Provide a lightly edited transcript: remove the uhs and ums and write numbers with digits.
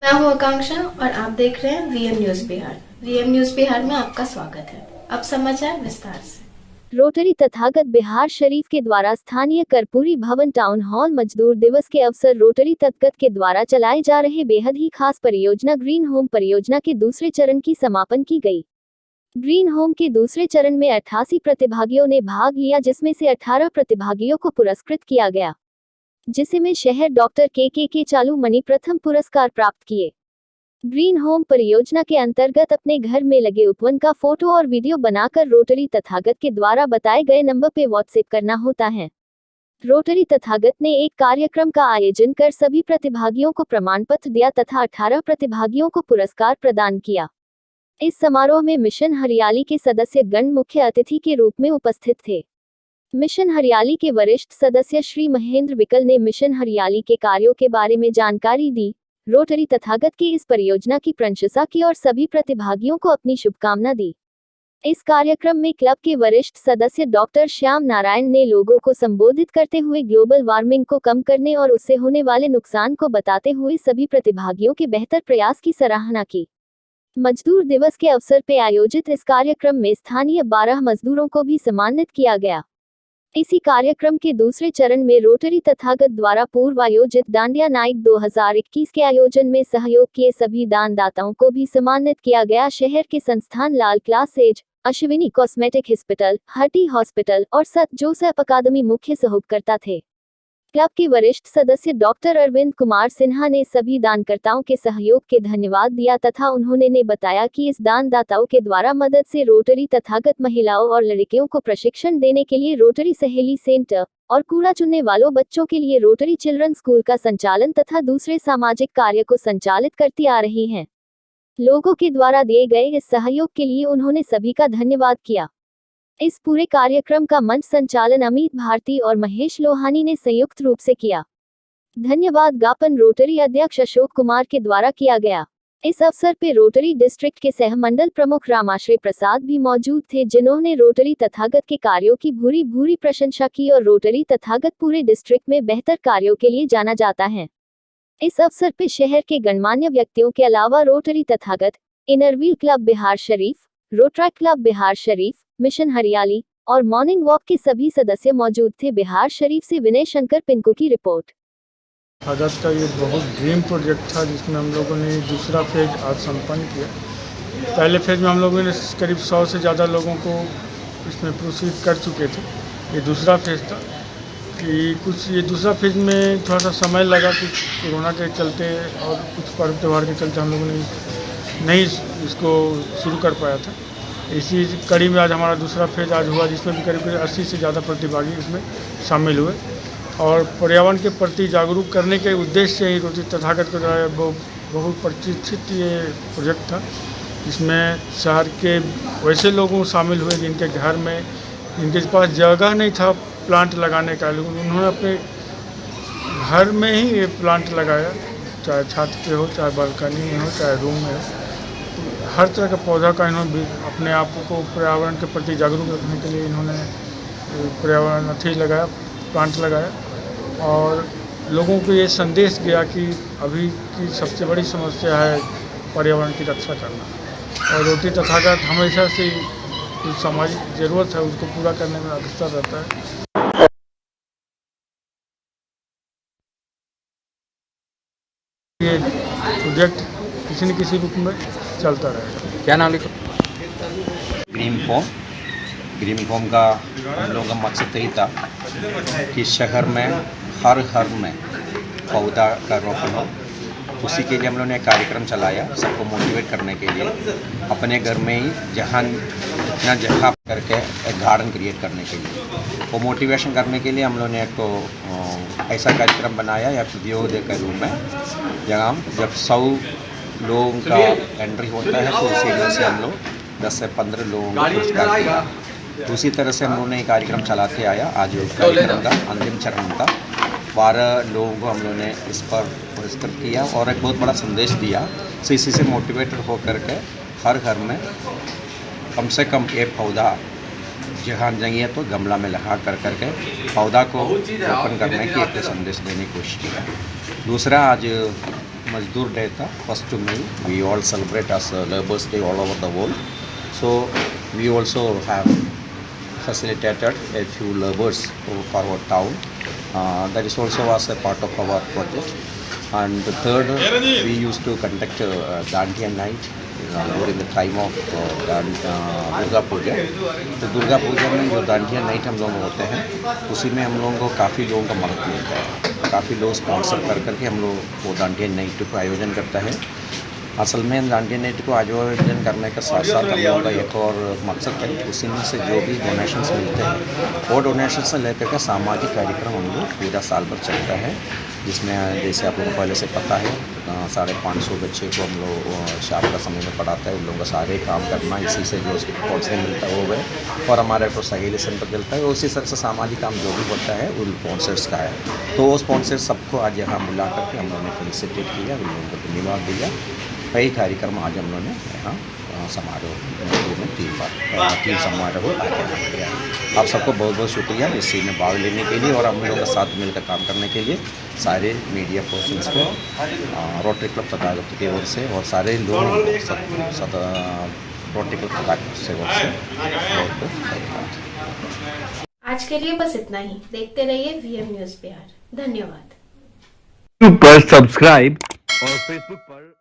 मैं हूं आकांक्षा और आप देख रहे हैं VM news Bihar. VM news Bihar में आपका स्वागत है। अब समाचार विस्तार से। रोटरी तथागत बिहार शरीफ के द्वारा स्थानीय कर्पूरी भवन टाउन हॉल मजदूर दिवस के अवसर रोटरी तथागत के द्वारा चलाए जा रहे बेहद ही खास परियोजना ग्रीन होम परियोजना के दूसरे चरण की समापन की गई। ग्रीन होम के दूसरे चरण में 88 प्रतिभागियों ने भाग लिया, जिसमें से 18 प्रतिभागियों को पुरस्कृत किया गया, जिसमें शहर डॉक्टर के चालू मणि प्रथम पुरस्कार प्राप्त किए। ग्रीन होम परियोजना के अंतर्गत अपने घर में लगे उपवन का फोटो और वीडियो बनाकर रोटरी तथागत के द्वारा बताए गए नंबर पे व्हाट्सएप करना होता है। रोटरी तथागत ने एक कार्यक्रम का आयोजन कर सभी प्रतिभागियों को प्रमाण पत्र दिया तथा 18 प्रतिभागियों को पुरस्कार प्रदान किया। इस समारोह में मिशन हरियाली के सदस्य गण मुख्य अतिथि के रूप में उपस्थित थे। मिशन हरियाली के वरिष्ठ सदस्य श्री महेंद्र विकल ने मिशन हरियाली के कार्यों के बारे में जानकारी दी, रोटरी तथागत की इस परियोजना की प्रशंसा की और सभी प्रतिभागियों को अपनी शुभकामना दी। इस कार्यक्रम में क्लब के वरिष्ठ सदस्य डॉक्टर श्याम नारायण ने लोगों को संबोधित करते हुए ग्लोबल वार्मिंग को कम करने और उससे होने वाले नुकसान को बताते हुए सभी प्रतिभागियों के बेहतर प्रयास की सराहना की। मजदूर दिवस के अवसर पर आयोजित इस कार्यक्रम में स्थानीय 12 मजदूरों को भी सम्मानित किया गया। इसी कार्यक्रम के दूसरे चरण में रोटरी तथागत द्वारा पूर्व आयोजित दांडिया नाइट 2021 के आयोजन में सहयोग किए सभी दानदाताओं को भी सम्मानित किया गया। शहर के संस्थान लाल क्लास एज, Ashwini cosmetic hospital, hearty hospital और सत जोसेफ अकादमी मुख्य सहयोगकर्ता थे। क्लब के वरिष्ठ सदस्य डॉक्टर अरविंद कुमार सिन्हा ने सभी दानकर्ताओं के सहयोग के धन्यवाद दिया तथा उन्होंने बताया कि इस दानदाताओं के द्वारा मदद से रोटरी तथागत महिलाओं और लड़कियों को प्रशिक्षण देने के लिए रोटरी सहेली सेंटर और कूड़ा चुनने वालों बच्चों के लिए रोटरी चिल्ड्रन स्कूल का संचालन तथा दूसरे सामाजिक कार्य को संचालित करती आ रही हैं। लोगों के द्वारा दिए गए इस सहयोग के लिए उन्होंने सभी का धन्यवाद किया। इस पूरे कार्यक्रम का मंच संचालन अमित भारती और महेश लोहानी ने संयुक्त रूप से किया। धन्यवाद ज्ञापन रोटरी अध्यक्ष अशोक कुमार के द्वारा किया गया। इस अवसर पर रोटरी डिस्ट्रिक्ट के सहमंडल प्रमुख रामाश्रय प्रसाद भी मौजूद थे, जिन्होंने रोटरी तथागत के कार्यों की भूरी भूरी प्रशंसा की और रोटरी तथागत पूरे डिस्ट्रिक्ट में बेहतर कार्यों के लिए जाना जाता है। इस अवसर पर शहर के गणमान्य व्यक्तियों के अलावा rotary Tathagat, inner wheel club Bihar Sharif, rotaract club Bihar Sharif, mission Hariyali और मॉर्निंग वॉक के सभी सदस्य मौजूद थे। बिहार शरीफ से विनय शंकर पिंकू की रिपोर्ट। तथागत का ये बहुत ड्रीम प्रोजेक्ट था, जिसमें हम लोगों ने दूसरा फेज आज संपन्न किया। पहले फेज में हम लोगों ने करीब 100 से ज़्यादा लोगों को इसमें प्रोसीड कर चुके थे। ये दूसरा फेज था कि ये दूसरा फेज में थोड़ा सा समय लगा कि कोरोना के चलते और कुछ पर्व त्यौहार के चलते हम लोगों ने नहीं इसको शुरू कर पाया था। इसी कड़ी में आज हमारा दूसरा फेज आज हुआ, जिसमें भी करीब 80 से ज़्यादा प्रतिभागी इसमें शामिल हुए और पर्यावरण के प्रति जागरूक करने के उद्देश्य से ही रोटरी तथागत के द्वारा बहुत प्रतिष्ठित ये प्रोजेक्ट था। इसमें शहर के वैसे लोगों शामिल हुए जिनके घर में जिनके पास जगह नहीं था प्लांट लगाने का, लेकिन उन्होंने अपने घर में ही ये प्लांट लगाया, चाहे छत पे हो, चाहे बालकनी में हो, चाहे रूम में हो। हर तरह का पौधा का इन्होंने अपने आप को पर्यावरण के प्रति जागरूक रखने के लिए इन्होंने पर्यावरण लगाया, प्लांट लगाया और लोगों को ये संदेश दिया कि अभी की सबसे बड़ी समस्या है पर्यावरण की रक्षा करना और रोटरी तथागत हमेशा से जो सामाजिक ज़रूरत है उसको पूरा करने में अग्रसर रहता है। ये प्रोजेक्ट किसी न किसी रूप में चलता रहेगा। क्या नाम लिखो? ग्रीन होम का हम लोगों का मकसद यही था कि शहर में हर घर में पौधा का रोपण हो। उसी के लिए हम लोगों ने कार्यक्रम चलाया, सबको मोटिवेट करने के लिए अपने घर में ही इतना जगह करके एक गार्डन क्रिएट करने के लिए वो मोटिवेशन करने के लिए हम लोगों ने एक तो ऐसा कार्यक्रम बनाया या प्रतियोगिता के रूप में, जहाँ जब 100 लोगों का एंट्री होता है तो उसी वजह से हम लोग 10 से 15 लोगों को पुरस्कार दिया। उसी तरह से हम लोगों ने कार्यक्रम चलाते आया। आज कार्यक्रम का अंतिम चरण था। 12 लोगों को हम लोगों ने इस पर पुरस्कृत किया और एक बहुत बड़ा संदेश दिया। तो इसी से मोटिवेटेड होकर के हर घर में कम से कम एक पौधा जहाँ चाहिए तो गमला में लगा करके पौधा को रोपण करने की एक संदेश देने की कोशिश किया। दूसरा, आज Mazdoor Day था 1st May. We all celebrate as Labour's Day all over the world. So we also have facilitated a few labours for our town. That is also was a part of our project. And the third, we used to conduct Dandiya night during the time of Durga Puja. तो दुर्गा पूजा में जो dandiya night हम लोग होते हैं उसी में हम लोगों को काफ़ी लोगों का मदद मिलता है. काफ़ी लोग स्पॉन्सर कर करके हम लोग वो दांडिया नाइट को आयोजन करता है. असल में दांडिया नाइट को आयोजन करने के साथ साथ हम लोगों का एक और मकसद है, उसी में से जो भी डोनेशंस मिलते हैं वो डोनेशन से लेकर के सामाजिक कार्यक्रम हम लोग पूरा साल भर चलता है. जिसमें जैसे आप लोगों को पहले से पता है 550 बच्चे को हम लोग शाम का समय में पढ़ाता है. उन लोगों का सारे काम करना इसी से जो स्पॉन्सरिंग मिलता है वो है. और हमारे को सहेली सेंटर चलता है. उसी तरह से सामाजिक काम जो भी होता है उन स्पॉन्सर्स का है. तो वो स्पॉन्सर सबको आज यहाँ बुला करके हम लोगों ने फेलिसिटेट किया, उन लोगों को धन्यवाद दिया. कई कार्यक्रम आज हम लोगों ने यहाँ समारोह में 3 समारोह आयोजन किया. आप सबको बहुत बहुत शुक्रिया इस चीज़ में भाग लेने के लिए और हम लोगों के साथ मिलकर काम करने के लिए. सारे मीडिया पर्सन्स को रोटरी क्लब तथागत की ओर से और सारे लोगों को रोटरी क्लब तथागत से ओर से बहुत बहुत धन्यवाद. आज के लिए बस इतना ही. देखते रहिए VM न्यूज़ बिहार. धन्यवाद. यूट्यूब पर सब्सक्राइब और फेसबुक पर